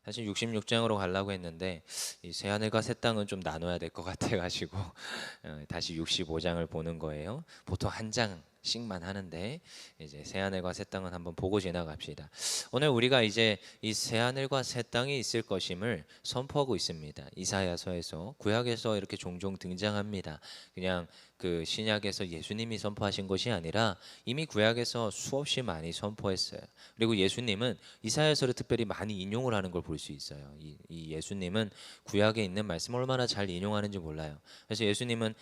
사실 66장으로 가려고 했는데 이 새하늘과 새 땅은 좀 나눠야 될 것 같아가지고 다시 65장을 보는 거예요. 보통 한 장씩만 하는데 이제 새하늘과 새 땅은 한번 보고 지나갑시다. 오늘 우리가 이제 이 새하늘과 새 땅이 있을 것임을 선포하고 있습니다. 이사야서에서, 구약에서 이렇게 종종 등장합니다. 그냥 그 신약에서 예수님이 선포하신 것이 아니라 이미 구약에서 수없이 많이 선포했어요. 그리고 예수님은 이사야서를 특별히 많이 인용을 하는 걸 볼 수 있어요. 이 예수님은 구약에 있는 말씀을 얼마나 잘 인용하는지 몰라요. 그래서 예수님은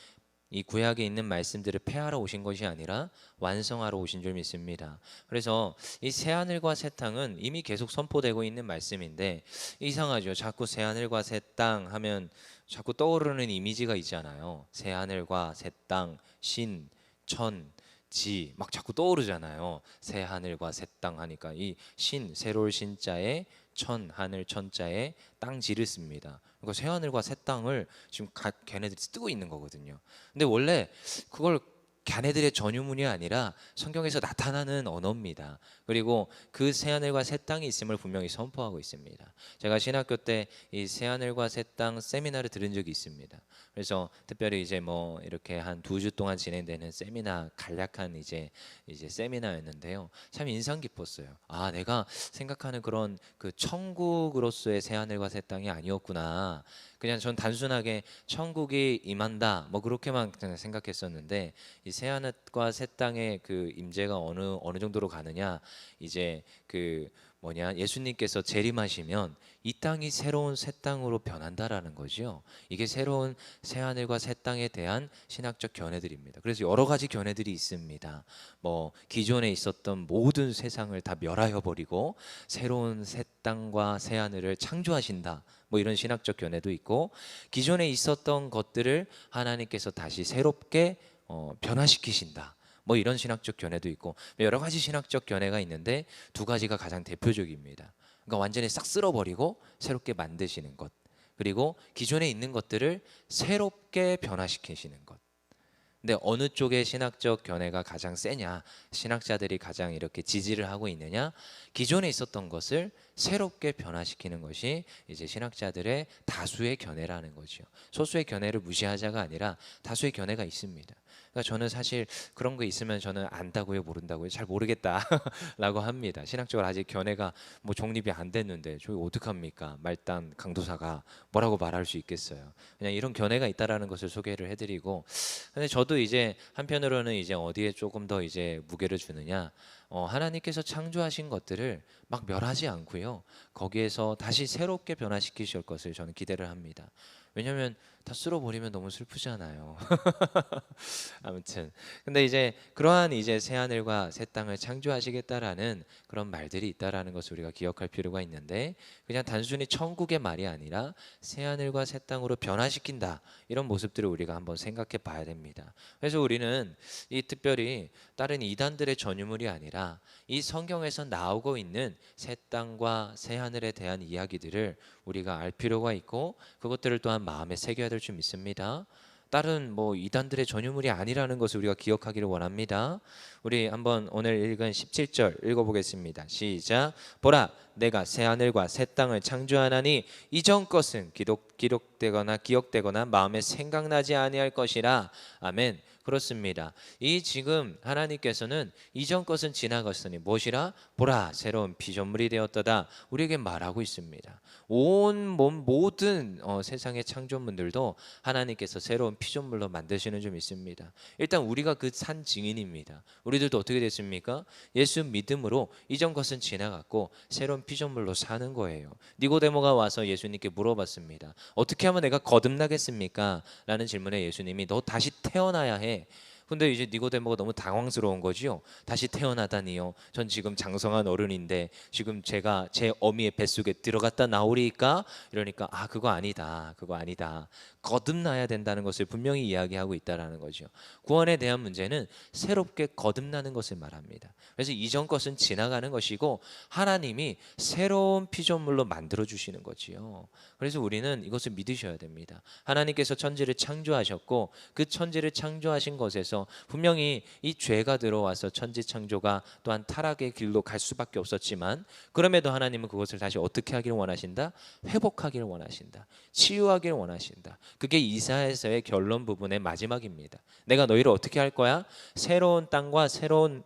이 구약에 있는 말씀들을 폐하러 오신 것이 아니라 완성하러 오신 줄 믿습니다. 그래서 이 새하늘과 새 땅은 이미 계속 선포되고 있는 말씀인데 이상하죠. 자꾸 새하늘과 새 땅 하면 자꾸 떠오르는 이미지가 있잖아요. 새하늘과 새 땅, 신, 천, 지 막 자꾸 떠오르잖아요. 새 하늘과 새 땅 하니까 이 신, 새로울 신자에 천, 하늘 천자에 땅지를 씁니다. 그러니까 새 하늘과 새 땅을 지금 걔네들이 쓰고 있는 거거든요. 근데 원래 그걸 걔네들의 전유문이 아니라 성경에서 나타나는 언어입니다. 그리고 그 새하늘과 새 땅이 있음을 분명히 선포하고 있습니다. 제가 신학교 때 이 새하늘과 새 땅 세미나를 들은 적이 있습니다. 그래서 특별히 이제 뭐 이렇게 한 2주 동안 진행되는 세미나, 간략한 이제 세미나였는데요. 참 인상 깊었어요. 아, 내가 생각하는 그런 그 천국으로서의 새하늘과 새 땅이 아니었구나. 그냥 전 단순하게 천국이 임한다 뭐 그렇게만 그냥 생각했었는데 이 새하늘과 새 땅의 그 임재가 어느 정도로 가느냐, 이제 그 뭐냐, 예수님께서 재림하시면 이 땅이 새로운 새 땅으로 변한다라는 거죠. 이게 새로운 새 하늘과 새 땅에 대한 신학적 견해들입니다. 그래서 여러 가지 견해들이 있습니다. 뭐 기존에 있었던 모든 세상을 다 멸하여 버리고 새로운 새 땅과 새 하늘을 창조하신다. 뭐 이런 신학적 견해도 있고, 기존에 있었던 것들을 하나님께서 다시 새롭게 변화시키신다. 뭐 이런 신학적 견해도 있고, 여러 가지 신학적 견해가 있는데 두 가지가 가장 대표적입니다. 그러니까 완전히 싹 쓸어버리고 새롭게 만드시는 것, 그리고 기존에 있는 것들을 새롭게 변화시키시는 것. 근데 어느 쪽의 신학적 견해가 가장 세냐, 신학자들이 가장 이렇게 지지를 하고 있느냐, 기존에 있었던 것을 새롭게 변화시키는 것이 이제 신학자들의 다수의 견해라는 거죠. 소수의 견해를 무시하자가 아니라 다수의 견해가 있습니다. 그러니까 저는 사실 그런 거 있으면 저는 안다고요, 모른다고요, 잘 모르겠다라고 합니다. 신학적으로 아직 견해가 뭐 정립이 안 됐는데 저희 어떡합니까? 말단 강도사가 뭐라고 말할 수 있겠어요. 그냥 이런 견해가 있다라는 것을 소개를 해드리고, 근데 저도 이제 한편으로는 이제 어디에 조금 더 이제 무게를 주느냐, 하나님께서 창조하신 것들을 막 멸하지 않고요, 거기에서 다시 새롭게 변화시키실 것을 저는 기대를 합니다. 왜냐하면 다 쓸어버리면 너무 슬프잖아요. 아무튼 근데 이제 그러한 이제 새 하늘과 새 땅을 창조하시겠다라는 그런 말들이 있다라는 것을 우리가 기억할 필요가 있는데, 그냥 단순히 천국의 말이 아니라 새 하늘과 새 땅으로 변화시킨다, 이런 모습들을 우리가 한번 생각해 봐야 됩니다. 그래서 우리는 이 특별히 다른 이단들의 전유물이 아니라 이 성경에서 나오고 있는 새 땅과 새 하늘에 대한 이야기들을 우리가 알 필요가 있고, 그것들을 또한 마음에 새겨야 될 줄 믿습니다. 다른 뭐 이단들의 전유물이 아니라는 것을 우리가 기억하기를 원합니다. 우리 한번 오늘 읽은 17절 읽어보겠습니다. 시작. 보라, 내가 새 하늘과 새 땅을 창조하나니 이전 것은 기록되거나 기억되거나 마음에 생각나지 아니할 것이라. 아멘. 그렇습니다. 이 지금 하나님께서는 이전 것은 지나갔으니 무엇이라? 보라, 새로운 피조물이 되었도다, 우리에게 말하고 있습니다. 온 몸 모든 세상의 창조물들도 하나님께서 새로운 피조물로 만드시는 줄 믿습니다. 일단 우리가 그 산 증인입니다. 우리들도 어떻게 됐습니까? 예수 믿음으로 이전 것은 지나갔고 새로운 피조물로 사는 거예요. 니고데모가 와서 예수님께 물어봤습니다. 어떻게 하면 내가 거듭나겠습니까? 라는 질문에 예수님이 너 다시 태어나야 해. 근데 이제 니고데모가 너무 당황스러운 거지요. 다시 태어나다니요. 전 지금 장성한 어른인데 지금 제가 제 어미의 뱃속에 들어갔다 나오리까? 이러니까 아, 그거 아니다. 그거 아니다. 거듭나야 된다는 것을 분명히 이야기하고 있다라는 거죠. 구원에 대한 문제는 새롭게 거듭나는 것을 말합니다. 그래서 이전 것은 지나가는 것이고 하나님이 새로운 피조물로 만들어 주시는 거지요. 그래서 우리는 이것을 믿으셔야 됩니다. 하나님께서 천지를 창조하셨고 그 천지를 창조하신 것에서 분명히 이 죄가 들어와서 천지 창조가 또한 타락의 길로 갈 수밖에 없었지만 그럼에도 하나님은 그것을 다시 어떻게 하기를 원하신다? 회복하기를 원하신다. 치유하기를 원하신다. 그게 이사야서의 결론 부분의 마지막입니다. 내가 너희를 어떻게 할 거야? 새로운 땅과 새로운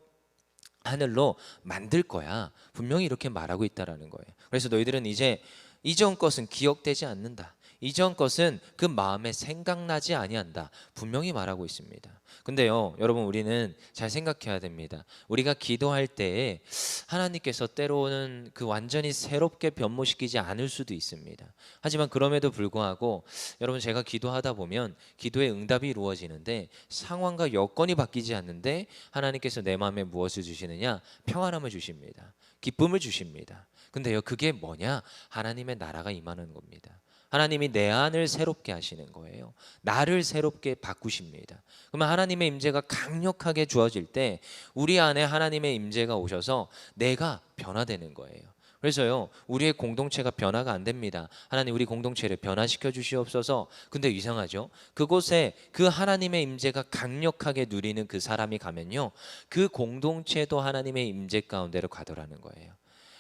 하늘로 만들 거야. 분명히 이렇게 말하고 있다라는 거예요. 그래서 너희들은 이제 이전 것은 기억되지 않는다. 이전 것은 그 마음에 생각나지 아니한다. 분명히 말하고 있습니다. 근데요, 여러분 우리는 잘 생각해야 됩니다. 우리가 기도할 때에 하나님께서 때로는 그 완전히 새롭게 변모시키지 않을 수도 있습니다. 하지만 그럼에도 불구하고 여러분 제가 기도하다 보면 기도의 응답이 이루어지는데 상황과 여건이 바뀌지 않는데 하나님께서 내 마음에 무엇을 주시느냐? 평안함을 주십니다. 기쁨을 주십니다. 근데요, 그게 뭐냐? 하나님의 나라가 임하는 겁니다. 하나님이 내 안을 새롭게 하시는 거예요. 나를 새롭게 바꾸십니다. 그러면 하나님의 임재가 강력하게 주어질 때 우리 안에 하나님의 임재가 오셔서 내가 변화되는 거예요. 그래서요, 우리의 공동체가 변화가 안 됩니다. 하나님 우리 공동체를 변화시켜 주시옵소서. 근데 이상하죠? 그곳에 그 하나님의 임재가 강력하게 누리는 그 사람이 가면요, 그 공동체도 하나님의 임재 가운데로 가더라는 거예요.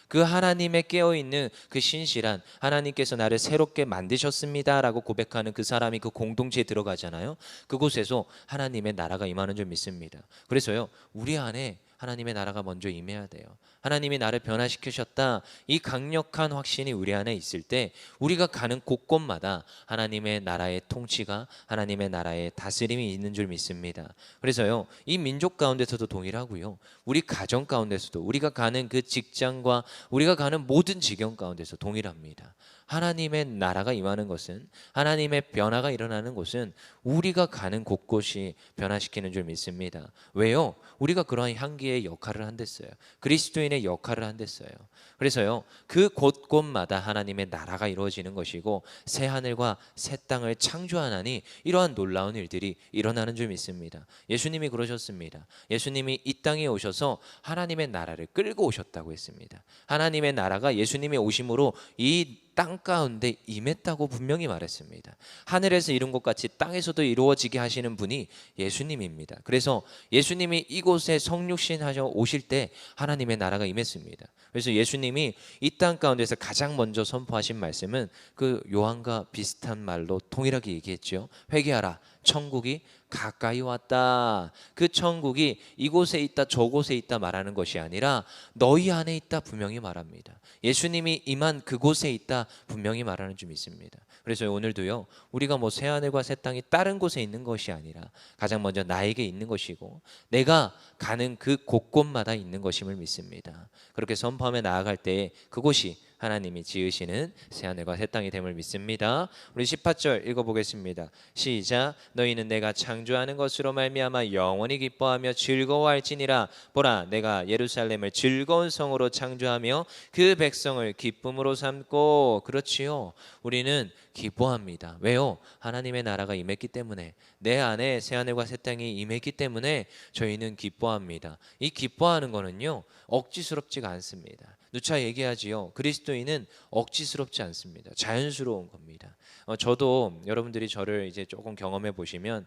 그 하나님의 깨어있는 그 신실한 하나님께서 나를 새롭게 만드셨습니다라고 고백하는 그 사람이 그 공동체에 들어가잖아요. 그곳에서 하나님의 나라가 임하는 줄 믿습니다. 그래서요, 우리 안에 하나님의 나라가 먼저 임해야 돼요. 하나님이 나를 변화시키셨다, 이 강력한 확신이 우리 안에 있을 때 우리가 가는 곳곳마다 하나님의 나라의 통치가, 하나님의 나라의 다스림이 있는 줄 믿습니다. 그래서요, 이 민족 가운데서도 동일하고요, 우리 가정 가운데서도, 우리가 가는 그 직장과 우리가 가는 모든 지경 가운데서 동일합니다. 하나님의 나라가 임하는 것은, 하나님의 변화가 일어나는 곳은 우리가 가는 곳곳이 변화시키는 줄 믿습니다. 왜요? 우리가 그러한 향기의 역할을 한댔어요. 그리스도인의 역할을 한댔어요. 그래서요, 그 곳곳마다 하나님의 나라가 이루어지는 것이고 새 하늘과 새 땅을 창조하나니 이러한 놀라운 일들이 일어나는 줄 믿습니다. 예수님이 그러셨습니다. 예수님이 이 땅에 오셔서 하나님의 나라를 끌고 오셨다고 했습니다. 하나님의 나라가 예수님의 오심으로 이 땅 가운데 임했다고 분명히 말했습니다. 하늘에서 이룬 것 같이 땅에서도 이루어지게 하시는 분이 예수님입니다. 그래서 예수님이 이곳에 성육신 하셔 오실 때 하나님의 나라가 임했습니다. 그래서 예수님이 이 땅 가운데서 가장 먼저 선포하신 말씀은 그 요한과 비슷한 말로 동일하게 얘기했죠. 회개하라, 천국이 가까이 왔다. 그 천국이 이곳에 있다 저곳에 있다 말하는 것이 아니라 너희 안에 있다 분명히 말합니다. 예수님이 임한 그곳에 있다 분명히 말하는 줄 믿습니다. 그래서 오늘도요, 우리가 뭐 새하늘과 새 땅이 다른 곳에 있는 것이 아니라 가장 먼저 나에게 있는 것이고 내가 가는 그 곳곳마다 있는 것임을 믿습니다. 그렇게 선포하며 나아갈 때 그곳이 하나님이 지으시는 새하늘과 새 땅이 됨을 믿습니다. 우리 18절 읽어보겠습니다. 시작. 너희는 내가 창조하는 것으로 말미암아 영원히 기뻐하며 즐거워할지니라. 보라, 내가 예루살렘을 즐거운 성으로 창조하며 그 백성을 기쁨으로 삼고. 그렇지요, 우리는 기뻐합니다. 왜요? 하나님의 나라가 임했기 때문에, 내 안에 새하늘과 새 땅이 임했기 때문에 저희는 기뻐합니다. 이 기뻐하는 거는요, 억지스럽지가 않습니다. 누차 얘기하지요. 그리스도인은 억지스럽지 않습니다. 자연스러운 겁니다. 저도 여러분들이 저를 이제 조금 경험해 보시면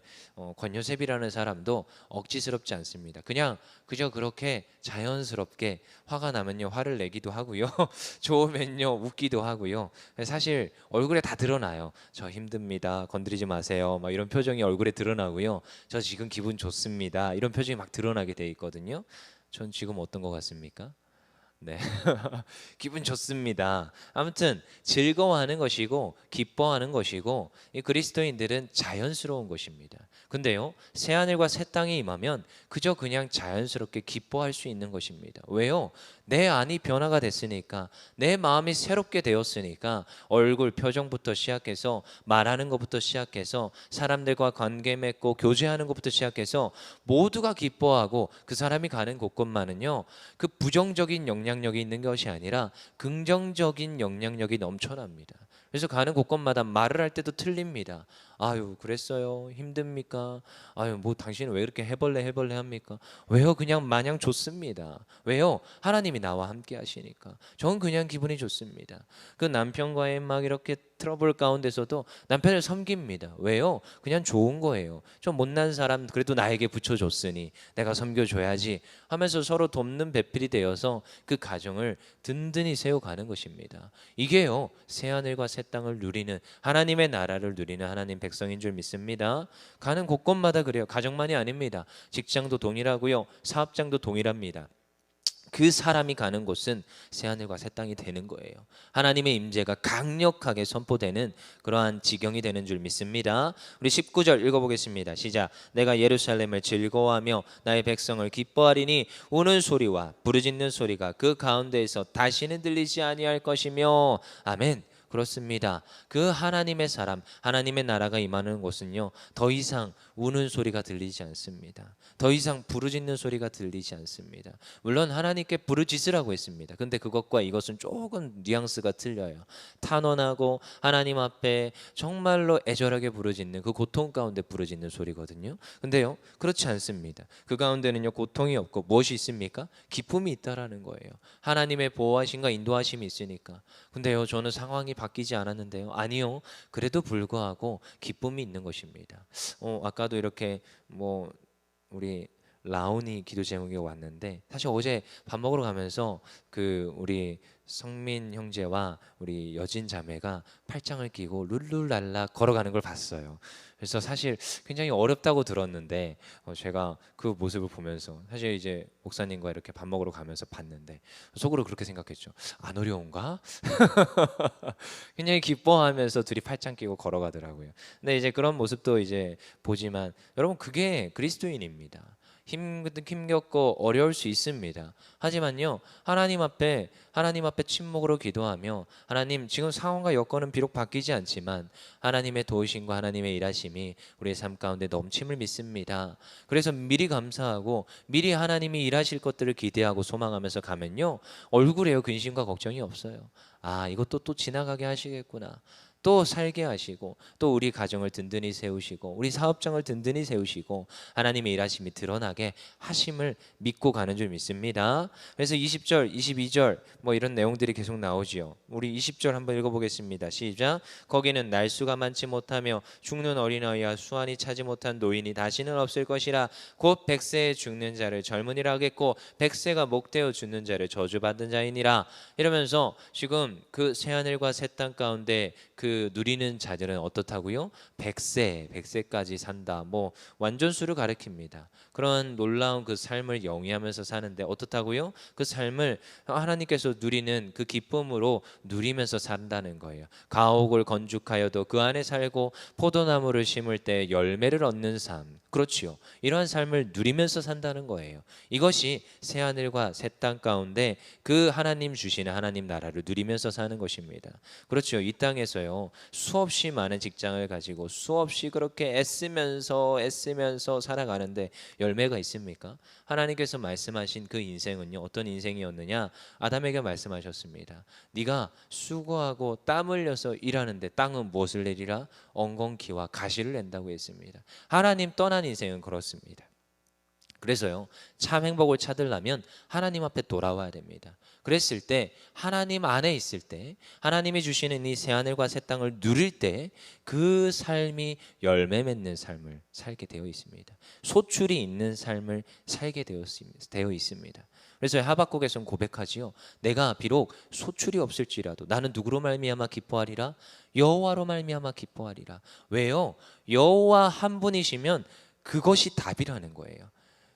권요셉이라는 사람도 억지스럽지 않습니다. 그저 그렇게 자연스럽게 화가 나면요 화를 내기도 하고요. 좋으면요 웃기도 하고요. 사실 얼굴에 다 드러나요. 저 힘듭니다. 건드리지 마세요. 막 이런 표정이 얼굴에 드러나고요. 저 지금 기분 좋습니다. 이런 표정이 막 드러나게 돼 있거든요. 전 지금 어떤 것 같습니까? 네. 기분 좋습니다. 아무튼 즐거워하는 것이고 기뻐하는 것이고 이 그리스도인들은 자연스러운 것입니다. 근데요, 새 하늘과 새 땅에 임하면 그저 그냥 자연스럽게 기뻐할 수 있는 것입니다. 왜요? 내 안이 변화가 됐으니까, 내 마음이 새롭게 되었으니까 얼굴 표정부터 시작해서 말하는 것부터 시작해서 사람들과 관계 맺고 교제하는 것부터 시작해서 모두가 기뻐하고 그 사람이 가는 곳곳만은요, 그 부정적인 영향력이 있는 것이 아니라 긍정적인 영향력이 넘쳐납니다. 그래서 가는 곳곳마다 말을 할 때도 틀립니다. 아유 그랬어요. 힘듭니까? 아유 뭐 당신은 왜 이렇게 해벌레 해벌레 합니까? 왜요? 그냥 마냥 좋습니다. 왜요? 하나님이 나와 함께 하시니까. 전 그냥 기분이 좋습니다. 그 남편과의 막 이렇게 트러블 가운데서도 남편을 섬깁니다. 왜요? 그냥 좋은 거예요. 좀 못난 사람 그래도 나에게 붙여줬으니 내가 섬겨줘야지 하면서 서로 돕는 배필이 되어서 그 가정을 든든히 세워가는 것입니다. 이게요 새하늘과 새 땅을 누리는 하나님의 나라를 누리는 하나님 백성인 줄 믿습니다. 가는 곳곳마다 그래요. 가정만이 아닙니다. 직장도 동일하고요, 사업장도 동일합니다. 그 사람이 가는 곳은 새하늘과 새 땅이 되는 거예요. 하나님의 임재가 강력하게 선포되는 그러한 지경이 되는 줄 믿습니다. 우리 19절 읽어보겠습니다. 시작. 내가 예루살렘을 즐거워하며 나의 백성을 기뻐하리니 우는 소리와 부르짖는 소리가 그 가운데에서 다시는 들리지 아니할 것이며. 아멘. 그렇습니다. 그 하나님의 사람, 하나님의 나라가 임하는 곳은요, 더 이상 우는 소리가 들리지 않습니다. 더 이상 부르짖는 소리가 들리지 않습니다. 물론 하나님께 부르짖으라고 했습니다. 근데 그것과 이것은 조금 뉘앙스가 틀려요. 탄원하고 하나님 앞에 정말로 애절하게 부르짖는 그 고통 가운데 부르짖는 소리거든요. 근데요, 그렇지 않습니다. 그 가운데는요, 고통이 없고 무엇이 있습니까? 기쁨이 있다라는 거예요. 하나님의 보호하심과 인도하심이 있으니까. 근데요, 저는 상황이 바뀌지 않았는데요. 아니요. 그래도 불구하고 기쁨이 있는 것입니다. 아까도 이렇게 뭐 우리 라온이 기도 제목이 왔는데, 사실 어제 밥 먹으러 가면서 그 우리 성민 형제와 우리 여진 자매가 팔짱을 끼고 룰루랄라 걸어가는 걸 봤어요. 그래서 사실 굉장히 어렵다고 들었는데 제가 그 모습을 보면서 사실 이제 목사님과 이렇게 밥 먹으러 가면서 봤는데 속으로 그렇게 생각했죠. 안 어려운가? 굉장히 기뻐하면서 둘이 팔짱 끼고 걸어가더라고요. 근데 이제 그런 모습도 이제 보지만 여러분 그게 그리스도인입니다. 힘겹고 어려울 수 있습니다. 하지만요, 하나님 앞에 침묵으로 기도하며 하나님 지금 상황과 여건은 비록 바뀌지 않지만 하나님의 도우심과 하나님의 일하심이 우리의 삶 가운데 넘침을 믿습니다. 그래서 미리 감사하고 미리 하나님이 일하실 것들을 기대하고 소망하면서 가면요, 얼굴에요 근심과 걱정이 없어요. 아, 이것도 또 지나가게 하시겠구나. 또 살게 하시고 또 우리 가정을 든든히 세우시고 우리 사업장을 든든히 세우시고 하나님의 일하심이 드러나게 하심을 믿고 가는 줄 믿습니다. 그래서 20절, 22절 뭐 이런 내용들이 계속 나오지요. 우리 20절 한번 읽어보겠습니다. 시작. 거기는 날수가 많지 못하며 죽는 어린아이와 수완이 차지 못한 노인이 다시는 없을 것이라. 곧 백세에 죽는 자를 젊은이라 하겠고 백세가 목되어 죽는 자를 저주받은 자이니라. 이러면서 지금 그 새하늘과 새 땅 가운데 그 누리는 자들은 어떻다고요? 백세까지 산다. 뭐 완전수를 가리킵니다. 그런 놀라운 그 삶을 영위하면서 사는데 어떻다고요? 그 삶을 하나님께서 누리는 그 기쁨으로 누리면서 산다는 거예요. 가옥을 건축하여도 그 안에 살고 포도나무를 심을 때 열매를 얻는 삶. 그렇지요. 이러한 삶을 누리면서 산다는 거예요. 이것이 새하늘과 새 땅 가운데 그 하나님 주시는 하나님 나라를 누리면서 사는 것입니다. 그렇죠. 이 땅에서요, 수없이 많은 직장을 가지고 수없이 그렇게 애쓰면서 살아가는데 열매가 있습니까? 하나님께서 말씀하신 그 인생은요, 어떤 인생이었느냐? 아담에게 말씀하셨습니다. 네가 수고하고 땀 흘려서 일하는데 땅은 무엇을 내리라? 엉겅퀴와 가시를 낸다고 했습니다. 하나님 떠난 인생은 그렇습니다. 그래서요, 참 행복을 찾으려면 하나님 앞에 돌아와야 됩니다. 그랬을 때 하나님 안에 있을 때 하나님이 주시는 이 새하늘과 새 땅을 누릴 때 그 삶이 열매 맺는 삶을 살게 되어 있습니다. 소출이 있는 삶을 살게 되어 있습니다. 그래서 하박국에서는 고백하지요. 내가 비록 소출이 없을지라도 나는 누구로 말미암아 기뻐하리라? 여호와로 말미암아 기뻐하리라. 왜요? 여호와 한 분이시면 그것이 답이라는 거예요.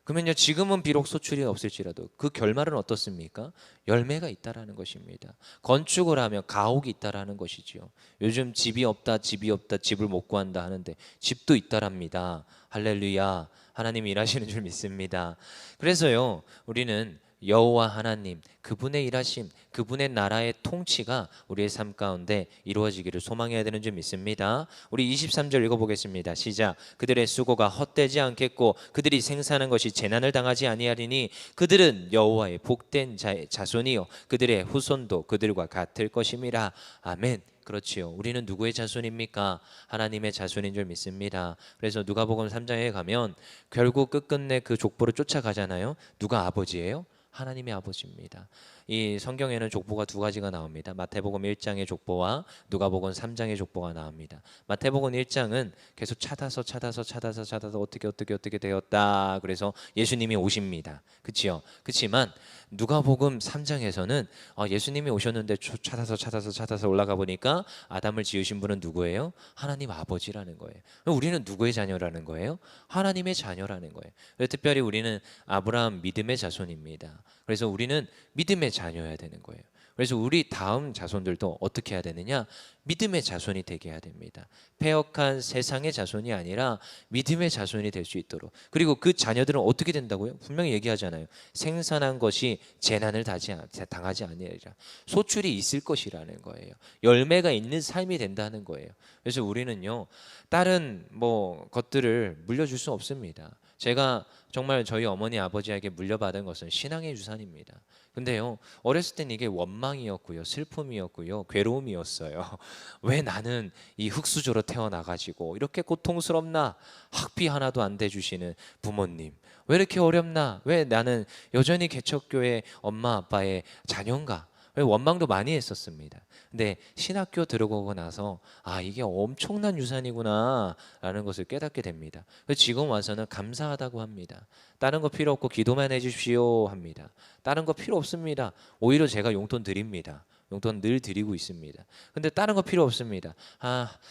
그러면요, 지금은 비록 소출이 없을지라도 그 결말은 어떻습니까? 열매가 있다라는 것입니다. 건축을 하면 가옥이 있다라는 것이지요. 요즘 집이 없다 집을 못 구한다 하는데 집도 있다랍니다. 할렐루야. 하나님 일하시는 줄 믿습니다. 그래서요, 우리는 여호와 하나님, 그분의 일하심, 그분의 나라의 통치가 우리의 삶 가운데 이루어지기를 소망해야 되는 줄 믿습니다. 우리 23절 읽어보겠습니다. 시작. 그들의 수고가 헛되지 않겠고 그들이 생산한 것이 재난을 당하지 아니하리니 그들은 여호와의 복된 자의 자손이요 그들의 후손도 그들과 같을 것임이라. 아멘. 그렇지요. 우리는 누구의 자손입니까? 하나님의 자손인 줄 믿습니다. 그래서 누가복음 3장에 가면 결국 끝끝내 그 족보를 쫓아가잖아요. 누가 아버지예요? 하나님의 아버지입니다. 이 성경에는 족보가 두 가지가 나옵니다. 마태복음 1장의 족보와 누가복음 3장의 족보가 나옵니다. 마태복음 1장은 계속 찾아서 어떻게 되었다. 그래서 예수님이 오십니다. 그렇지요? 그렇지만 누가복음 3장에서는 예수님이 오셨는데 찾아서 올라가 보니까 아담을 지으신 분은 누구예요? 하나님 아버지라는 거예요. 우리는 누구의 자녀라는 거예요? 하나님의 자녀라는 거예요. 특별히 우리는 아브라함 믿음의 자손입니다. 그래서 우리는 믿음의 자녀여야 되는 거예요. 그래서 우리 다음 자손들도 어떻게 해야 되느냐? 믿음의 자손이 되게 해야 됩니다. 패역한 세상의 자손이 아니라 믿음의 자손이 될 수 있도록. 그리고 그 자녀들은 어떻게 된다고요? 분명히 얘기하잖아요. 생산한 것이 재난을 당하지 아니하리라. 소출이 있을 것이라는 거예요. 열매가 있는 삶이 된다는 거예요. 그래서 우리는요, 다른 것들을 물려줄 수 없습니다. 제가 정말 저희 어머니 아버지에게 물려받은 것은 신앙의 유산입니다. 근데요, 어렸을 땐 이게 원망이었고요, 슬픔이었고요, 괴로움이었어요. 왜 나는 이 흙수저로 태어나가지고 이렇게 고통스럽나? 학비 하나도 안 대주시는 부모님, 왜 이렇게 어렵나? 왜 나는 여전히 개척교회 엄마 아빠의 자녀인가? 원망도 많이 했었습니다. 근데 신학교 들어오고 나서 이게 엄청난 유산이구나 라는 것을 깨닫게 됩니다. 지금 와서는 감사하다고 합니다. 다른 거 필요 없고 기도만 해주십시오 합니다. 다른 거 필요 없습니다. 오히려 제가 용돈 드립니다. 용돈 늘 드리고 있습니다. 근데 다른 거 필요 없습니다.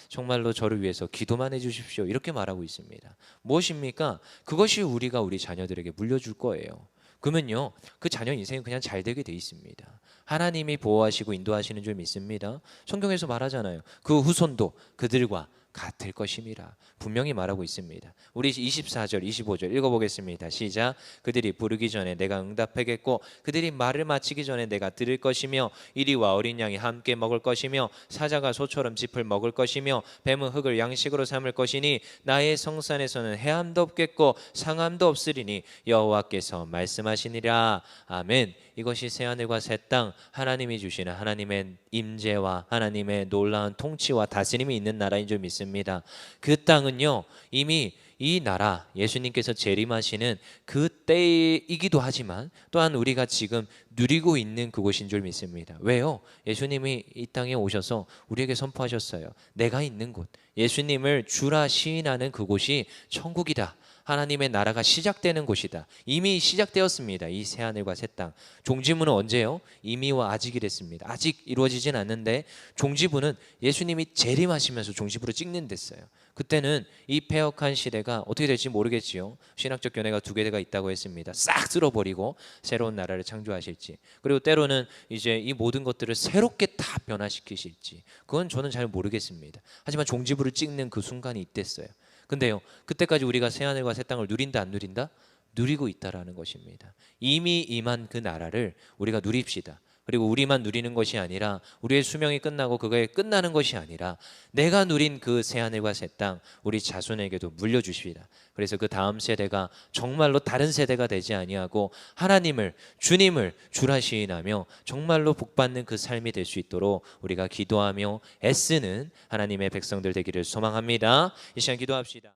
정말로 저를 위해서 기도만 해주십시오 이렇게 말하고 있습니다. 무엇입니까? 그것이 우리가 우리 자녀들에게 물려줄 거예요. 그러면요, 그 자녀 인생이 그냥 잘 되게 돼 있습니다. 하나님이 보호하시고 인도하시는 줄 믿습니다. 성경에서 말하잖아요. 그 후손도 그들과 같을 것임이라 분명히 말하고 있습니다. 우리 24절 25절 읽어보겠습니다. 시작. 그들이 부르기 전에 내가 응답하겠고 그들이 말을 마치기 전에 내가 들을 것이며 이리와 어린 양이 함께 먹을 것이며 사자가 소처럼 짚을 먹을 것이며 뱀은 흙을 양식으로 삼을 것이니 나의 성산에서는 해함도 없겠고 상함도 없으리니 여호와께서 말씀하시니라. 아멘. 이것이 새하늘과 새 땅, 하나님이 주시는 하나님의 임재와 하나님의 놀라운 통치와 다스림이 있는 나라인 줄 믿습니다. 그 땅은요, 이미 이 나라 예수님께서 재림하시는 그 때이기도 하지만 또한 우리가 지금 누리고 있는 그곳인 줄 믿습니다. 왜요? 예수님이 이 땅에 오셔서 우리에게 선포하셨어요. 내가 있는 곳, 예수님을 주라 시인하는 그곳이 천국이다. 하나님의 나라가 시작되는 곳이다. 이미 시작되었습니다. 이 새하늘과 새 땅. 종지부는 언제요? 이미와 아직이랬습니다. 아직 이루어지진 않는데 종지부는 예수님이 재림하시면서 종지부를 찍는 데였어요. 그때는 이 패역한 시대가 어떻게 될지 모르겠지요. 신학적 견해가 두 개가 있다고 했습니다. 싹 쓸어버리고 새로운 나라를 창조하실지, 그리고 때로는 이제 이 모든 것들을 새롭게 다 변화시키실지, 그건 저는 잘 모르겠습니다. 하지만 종지부를 찍는 그 순간이 있댔어요. 근데요, 그때까지 우리가 새하늘과 새 땅을 누린다 안 누린다? 누리고 있다라는 것입니다. 이미 임한 그 나라를 우리가 누립시다. 그리고 우리만 누리는 것이 아니라 우리의 수명이 끝나고 그거에 끝나는 것이 아니라 내가 누린 그 새하늘과 새 땅 우리 자손에게도 물려주십니다. 그래서 그 다음 세대가 정말로 다른 세대가 되지 아니하고 하나님을, 주님을 주라 시인하며 정말로 복받는 그 삶이 될 수 있도록 우리가 기도하며 애쓰는 하나님의 백성들 되기를 소망합니다. 이 시간 기도합시다.